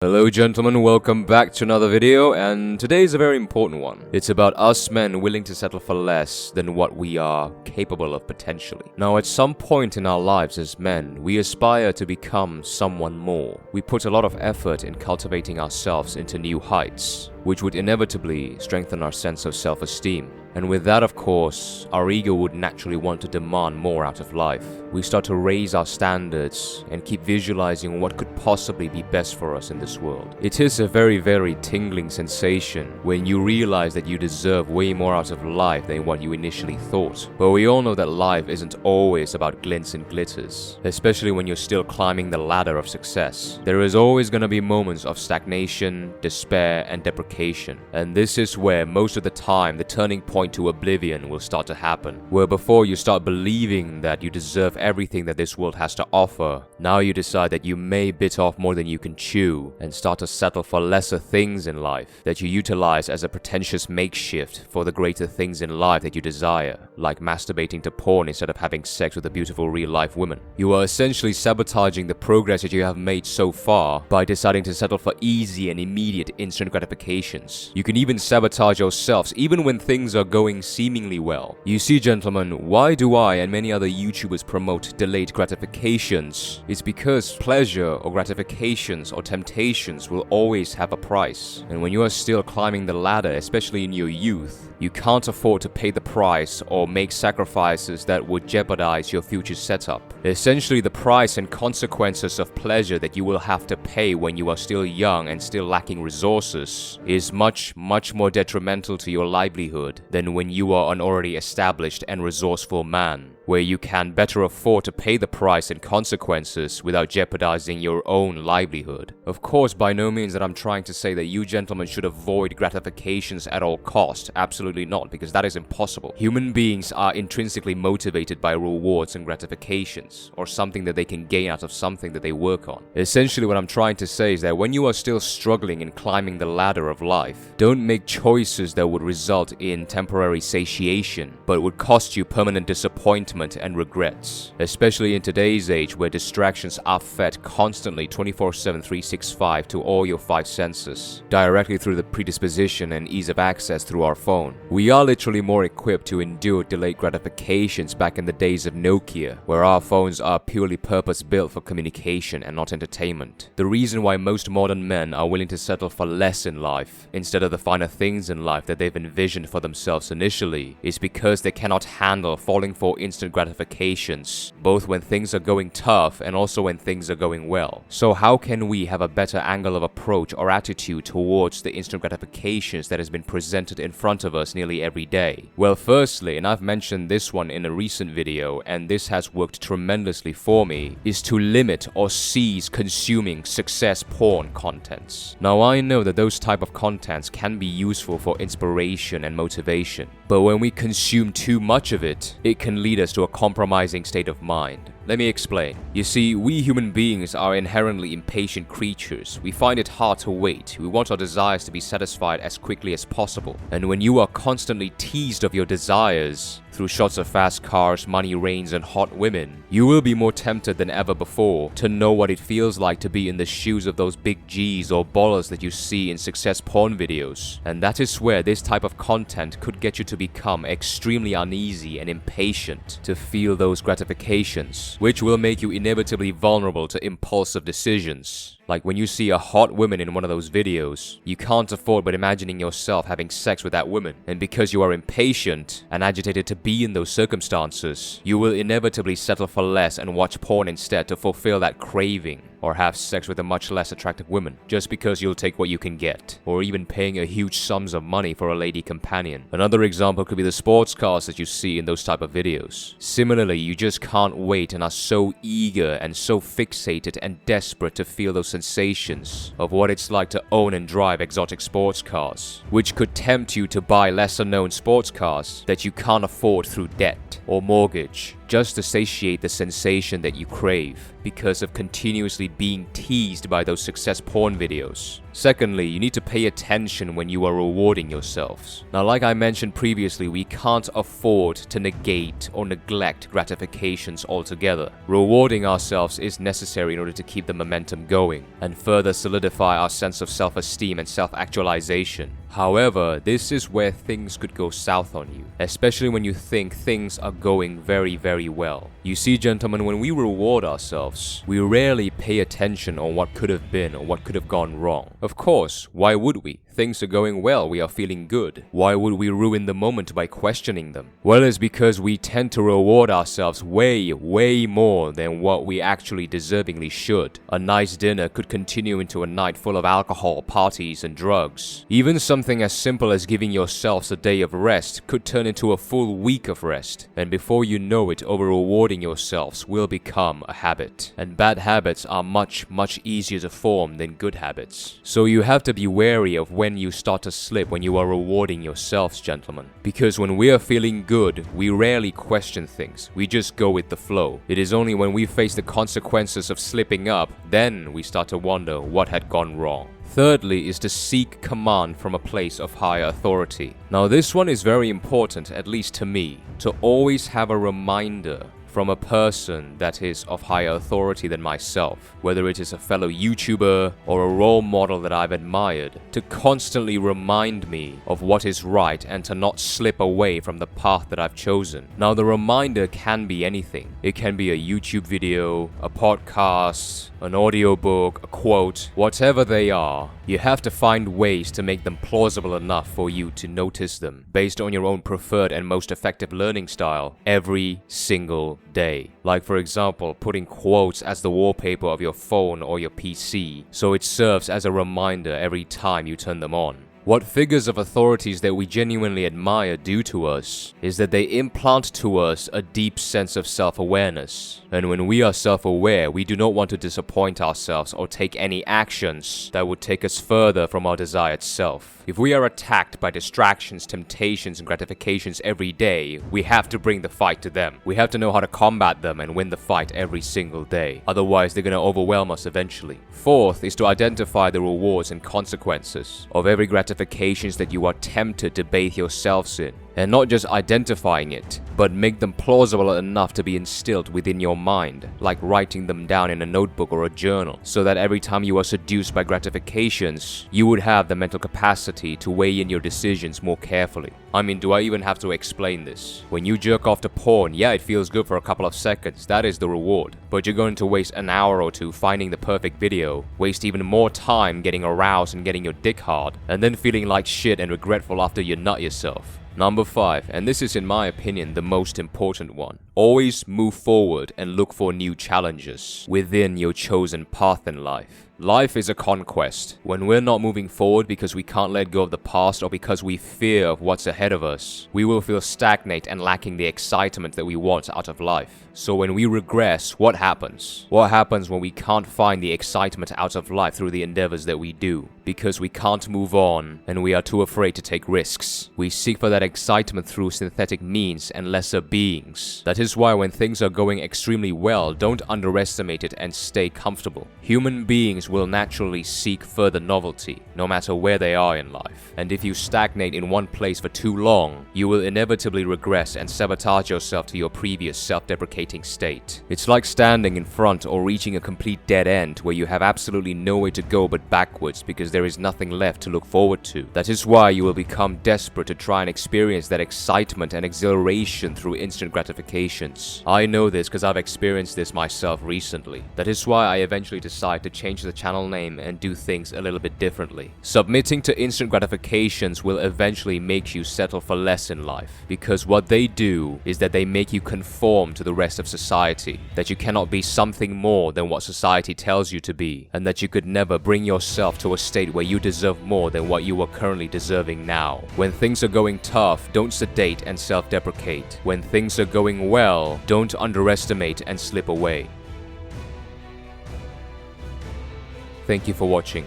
Hello gentlemen, welcome back to another video, and today is a very important one. It's about us men willing to settle for less than what we are capable of potentially. Now, at some point in our lives as men, we aspire to become someone more. We put a lot of effort in cultivating ourselves into new heights, which would inevitably strengthen our sense of self-esteem. And with that, of course, our ego would naturally want to demand more out of life. We start to raise our standards and keep visualizing what could possibly be best for us in this world. It is a very, very tingling sensation when you realize that you deserve way more out of life than what you initially thought. But we all know that life isn't always about glints and glitters, especially when you're still climbing the ladder of success. There is always going to be moments of stagnation, despair, and deprecation. And this is where most of the time the turning point to oblivion will start to happen, where before you start believing that you deserve everything that this world has to offer, now you decide that you may bit off more than you can chew and start to settle for lesser things in life that you utilize as a pretentious makeshift for the greater things in life that you desire, like masturbating to porn instead of having sex with a beautiful real-life woman. You are essentially sabotaging the progress that you have made so far by deciding to settle for easy and immediate instant gratifications. You can even sabotage yourselves even when things are going seemingly well. You see, gentlemen, why do I and many other YouTubers promote delayed gratifications? It's because pleasure or gratifications or temptations will always have a price. And when you are still climbing the ladder, especially in your youth, you can't afford to pay the price or make sacrifices that would jeopardize your future setup. Essentially, the price and consequences of pleasure that you will have to pay when you are still young and still lacking resources is much more detrimental to your livelihood than when you are an already established and resourceful man, where you can better afford to pay the price and consequences without jeopardizing your own livelihood. Of course, by no means that I'm trying to say that you gentlemen should avoid gratifications at all cost. Absolutely not, because that is impossible. Human beings are intrinsically motivated by rewards and gratifications, or something that they can gain out of something that they work on. Essentially, what I'm trying to say is that when you are still struggling in climbing the ladder of life, don't make choices that would result in temporary satiation, but would cost you permanent disappointment and regrets, especially in today's age where distractions are fed constantly 24/7, 365 to all your five senses, directly through the predisposition and ease of access through our phone. We are literally more equipped to endure delayed gratifications back in the days of Nokia, where our phones are purely purpose-built for communication and not entertainment. The reason why most modern men are willing to settle for less in life, instead of the finer things in life that they've envisioned for themselves initially, is because they cannot handle falling for instant gratifications, both when things are going tough and also when things are going well. So how can we have a better angle of approach or attitude towards the instant gratifications that has been presented in front of us nearly every day? Well, firstly, and I've mentioned this one in a recent video, and this has worked tremendously for me, is to limit or cease consuming success porn contents. Now, I know that those type of contents can be useful for inspiration and motivation, but when we consume too much of it, it can lead us to a compromising state of mind. Let me explain. You see, we human beings are inherently impatient creatures. We find it hard to wait. We want our desires to be satisfied as quickly as possible. And when you are constantly teased of your desires through shots of fast cars, money reigns, and hot women, you will be more tempted than ever before to know what it feels like to be in the shoes of those big G's or ballers that you see in success porn videos. And that is where this type of content could get you to become extremely uneasy and impatient to feel those gratifications, which will make you inevitably vulnerable to impulsive decisions. Like when you see a hot woman in one of those videos, you can't afford but imagining yourself having sex with that woman. And because you are impatient and agitated to be in those circumstances, you will inevitably settle for less and watch porn instead to fulfill that craving, or have sex with a much less attractive woman, just because you'll take what you can get, or even paying a huge sums of money for a lady companion. Another example could be the sports cars that you see in those type of videos. Similarly, you just can't wait and are so eager and so fixated and desperate to feel those sensations of what it's like to own and drive exotic sports cars, which could tempt you to buy lesser known sports cars that you can't afford through debt or mortgage. just to satiate the sensation that you crave because of continuously being teased by those success porn videos. Secondly, you need to pay attention when you are rewarding yourselves. Now, like I mentioned previously, we can't afford to negate or neglect gratifications altogether. Rewarding ourselves is necessary in order to keep the momentum going and further solidify our sense of self-esteem and self-actualization. However, this is where things could go south on you, especially when you think things are going very, very well. You see, gentlemen, when we reward ourselves, we rarely pay attention on what could have been or what could have gone wrong. Of course, why would we? Things are going well, we are feeling good. Why would we ruin the moment by questioning them? Well, it's because we tend to reward ourselves way, way more than what we actually deservingly should. A nice dinner could continue into a night full of alcohol, parties, and drugs. Even something as simple as giving yourselves a day of rest could turn into a full week of rest. And before you know it, over-rewarding yourselves will become a habit. And bad habits are much, much easier to form than good habits. So you have to be wary of when you start to slip when you are rewarding yourselves, gentlemen. Because when we are feeling good, we rarely question things. We just go with the flow. It is only when we face the consequences of slipping up, then we start to wonder what had gone wrong. Thirdly is to seek command from a place of higher authority. Now this one is very important, at least to me, to always have a reminder from a person that is of higher authority than myself, whether it is a fellow YouTuber or a role model that I've admired, to constantly remind me of what is right and to not slip away from the path that I've chosen. Now, the reminder can be anything. It can be a YouTube video, a podcast, an audiobook, a quote, whatever they are. You have to find ways to make them plausible enough for you to notice them, based on your own preferred and most effective learning style, every single day. Like, for example, putting quotes as the wallpaper of your phone or your PC, so it serves as a reminder every time you turn them on. What figures of authorities that we genuinely admire do to us is that they implant to us a deep sense of self-awareness. And when we are self-aware, we do not want to disappoint ourselves or take any actions that would take us further from our desired self. If we are attacked by distractions, temptations, and gratifications every day, we have to bring the fight to them. We have to know how to combat them and win the fight every single day. Otherwise, they're going to overwhelm us eventually. Fourth is to identify the rewards and consequences of every gratifications that you are tempted to bathe yourselves in. And not just identifying it, but make them plausible enough to be instilled within your mind, like writing them down in a notebook or a journal, so that every time you are seduced by gratifications, you would have the mental capacity to weigh in your decisions more carefully. I mean, do I even have to explain this? When you jerk off to porn, yeah, it feels good for a couple of seconds, that is the reward. But you're going to waste an hour or two finding the perfect video, waste even more time getting aroused and getting your dick hard, and then feeling like shit and regretful after you nut yourself. Number 5, and this is in my opinion the most important one. Always move forward and look for new challenges within your chosen path in life. Life is a conquest. When we're not moving forward because we can't let go of the past or because we fear of what's ahead of us, we will feel stagnant and lacking the excitement that we want out of life. So when we regress, what happens? What happens when we can't find the excitement out of life through the endeavors that we do? Because we can't move on and we are too afraid to take risks. We seek for that excitement through synthetic means and lesser beings. That is why when things are going extremely well, don't underestimate it and stay comfortable. Human beings will naturally seek further novelty, no matter where they are in life. And if you stagnate in one place for too long, you will inevitably regress and sabotage yourself to your previous self-deprecating state. It's like standing in front or reaching a complete dead end where you have absolutely no way to go but backwards because there is nothing left to look forward to. That is why you will become desperate to try and experience that excitement and exhilaration through instant gratifications. I know this because I've experienced this myself recently. That is why I eventually decided to change the channel name and do things a little bit differently. Submitting to instant gratifications will eventually make you settle for less in life, because what they do is that they make you conform to the rest of society, that you cannot be something more than what society tells you to be, and that you could never bring yourself to a state where you deserve more than what you are currently deserving now. When things are going tough, don't sedate and self-deprecate. When things are going well, don't underestimate and slip away. Thank you for watching.